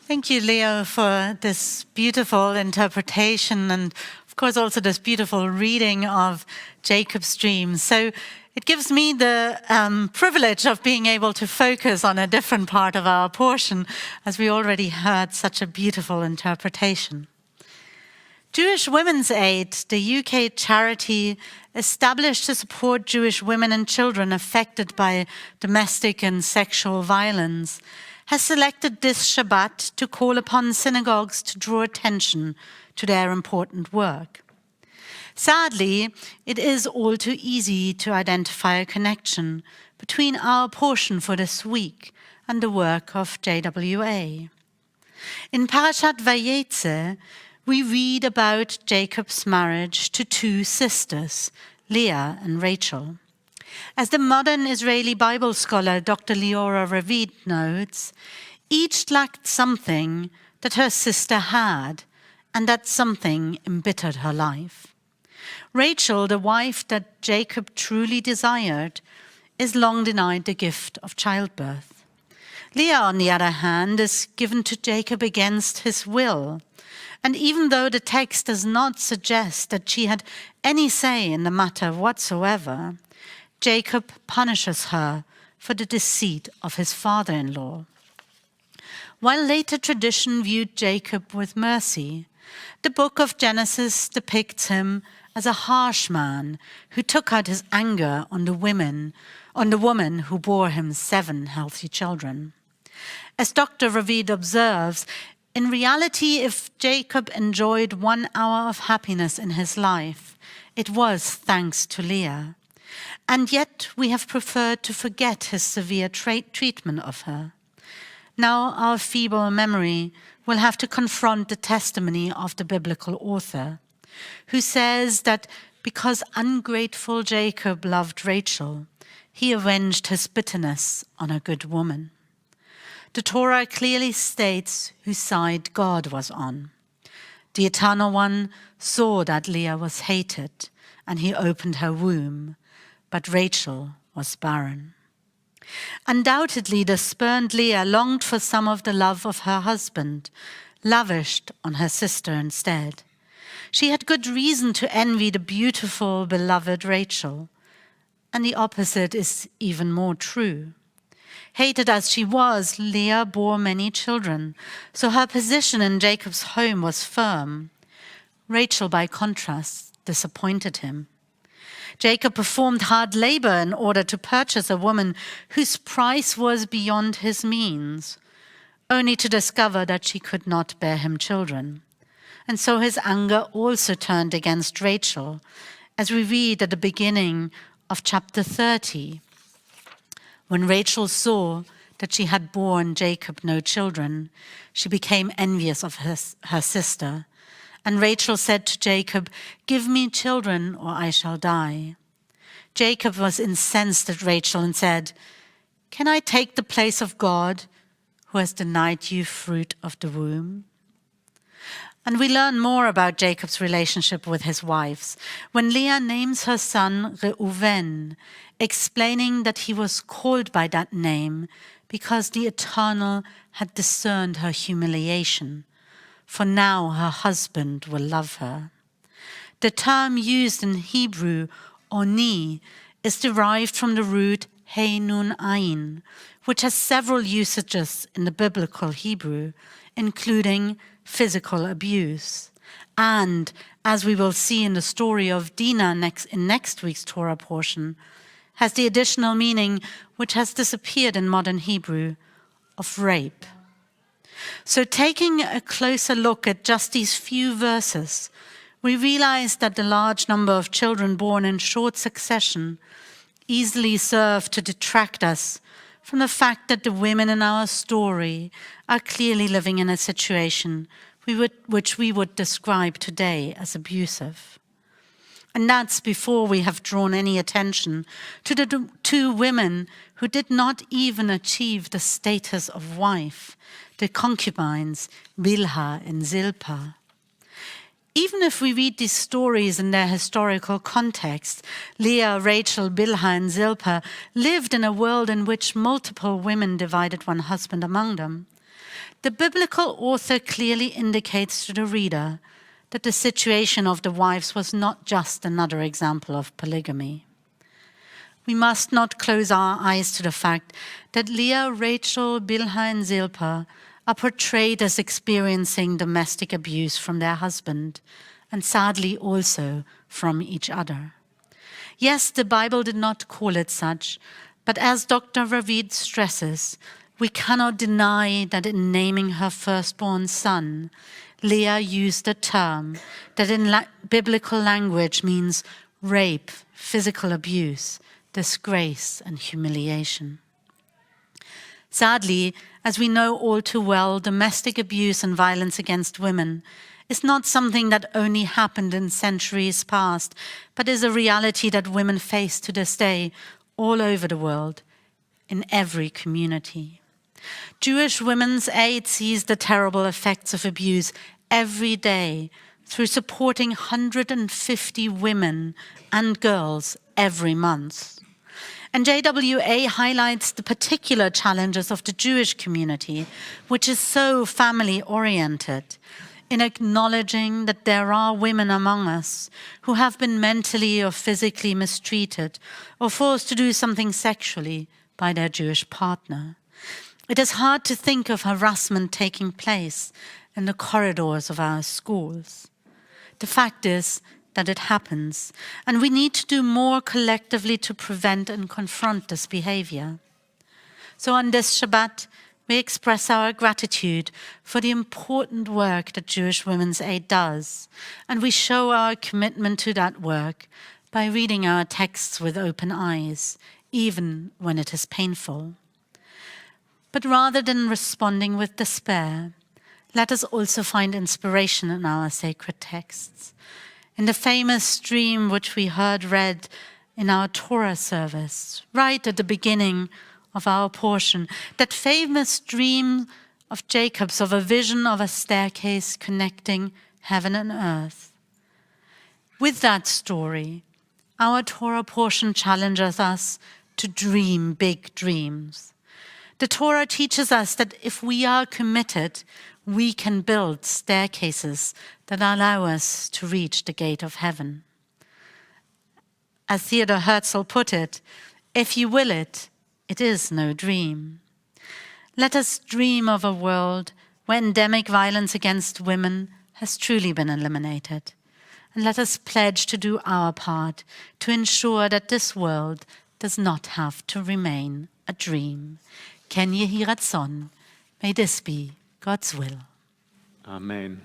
Thank you, Leo, for this beautiful interpretation and, of course, also this beautiful reading of Jacob's dream. So it gives me the privilege of being able to focus on a different part of our portion, as we already heard such a beautiful interpretation. Jewish Women's Aid, the UK charity established to support Jewish women and children affected by domestic and sexual violence, has selected this Shabbat to call upon synagogues to draw attention to their important work. Sadly, it is all too easy to identify a connection between our portion for this week and the work of JWA. In Parashat Vayeitzei, we read about Jacob's marriage to two sisters, Leah and Rachel. As the modern Israeli Bible scholar Dr. Leora Ravid notes, each lacked something that her sister had, and that something embittered her life. Rachel, the wife that Jacob truly desired, is long denied the gift of childbirth. Leah, on the other hand, is given to Jacob against his will. And even though the text does not suggest that she had any say in the matter whatsoever, Jacob punishes her for the deceit of his father-in-law. While later tradition viewed Jacob with mercy, the book of Genesis depicts him as a harsh man who took out his anger on the woman who bore him 7 healthy children. As Dr. Ravid observes, in reality, if Jacob enjoyed 1 hour of happiness in his life, it was thanks to Leah. And yet we have preferred to forget his severe treatment of her. Now our feeble memory will have to confront the testimony of the biblical author, who says that because ungrateful Jacob loved Rachel, he avenged his bitterness on a good woman. The Torah clearly states whose side God was on. The Eternal One saw that Leah was hated, and he opened her womb, but Rachel was barren. Undoubtedly, the spurned Leah longed for some of the love of her husband, lavished on her sister instead. She had good reason to envy the beautiful, beloved Rachel. And the opposite is even more true. Hated as she was, Leah bore many children, so her position in Jacob's home was firm. Rachel, by contrast, disappointed him. Jacob performed hard labor in order to purchase a woman whose price was beyond his means, only to discover that she could not bear him children. And so his anger also turned against Rachel, as we read at the beginning of chapter 30. When Rachel saw that she had borne Jacob no children, she became envious of her sister. And Rachel said to Jacob, "Give me children, or I shall die." Jacob was incensed at Rachel and said, "Can I take the place of God, who has denied you fruit of the womb?" And we learn more about Jacob's relationship with his wives when Leah names her son Reuven, explaining that he was called by that name because the Eternal had discerned her humiliation. For now her husband will love her. The term used in Hebrew, oni, is derived from the root hey nun ayin, which has several usages in the biblical Hebrew, including physical abuse. And, as we will see in the story of Dinah in next week's Torah portion, has the additional meaning, which has disappeared in modern Hebrew, of rape. So taking a closer look at just these few verses, we realize that the large number of children born in short succession easily serve to detract us from the fact that the women in our story are clearly living in a situation which we would describe today as abusive. And that's before we have drawn any attention to the 2 women who did not even achieve the status of wife, the concubines Bilhah and Zilpah. Even if we read these stories in their historical context, Leah, Rachel, Bilhah, and Zilpah lived in a world in which multiple women divided one husband among them. the biblical author clearly indicates to the reader that the situation of the wives was not just another example of polygamy. We must not close our eyes to the fact that Leah, Rachel, Bilhah, and Zilpah are portrayed as experiencing domestic abuse from their husband, and sadly also from each other. Yes, the Bible did not call it such, but as Dr. Ravid stresses, we cannot deny that in naming her firstborn son, Leah used a term that in biblical language means rape, physical abuse, disgrace, and humiliation. Sadly, as we know all too well, domestic abuse and violence against women is not something that only happened in centuries past, but is a reality that women face to this day all over the world, in every community. Jewish Women's Aid sees the terrible effects of abuse every day through supporting 150 women and girls every month. And JWA highlights the particular challenges of the Jewish community, which is so family-oriented, in acknowledging that there are women among us who have been mentally or physically mistreated or forced to do something sexually by their Jewish partner. It is hard to think of harassment taking place in the corridors of our schools. The fact is that it happens, and we need to do more collectively to prevent and confront this behavior. So on this Shabbat, we express our gratitude for the important work that Jewish Women's Aid does, and we show our commitment to that work by reading our texts with open eyes, even when it is painful. But rather than responding with despair, let us also find inspiration in our sacred texts. In the famous dream which we heard read in our Torah service, right at the beginning of our portion, that famous dream of Jacob's, of a vision of a staircase connecting heaven and earth. With that story, our Torah portion challenges us to dream big dreams. The Torah teaches us that if we are committed, we can build staircases that allow us to reach the gate of heaven. As Theodor Herzl put it, if you will it, it is no dream. Let us dream of a world where endemic violence against women has truly been eliminated. And let us pledge to do our part to ensure that this world does not have to remain a dream. Ken Yehi Ratzon, may this be God's will. Amen.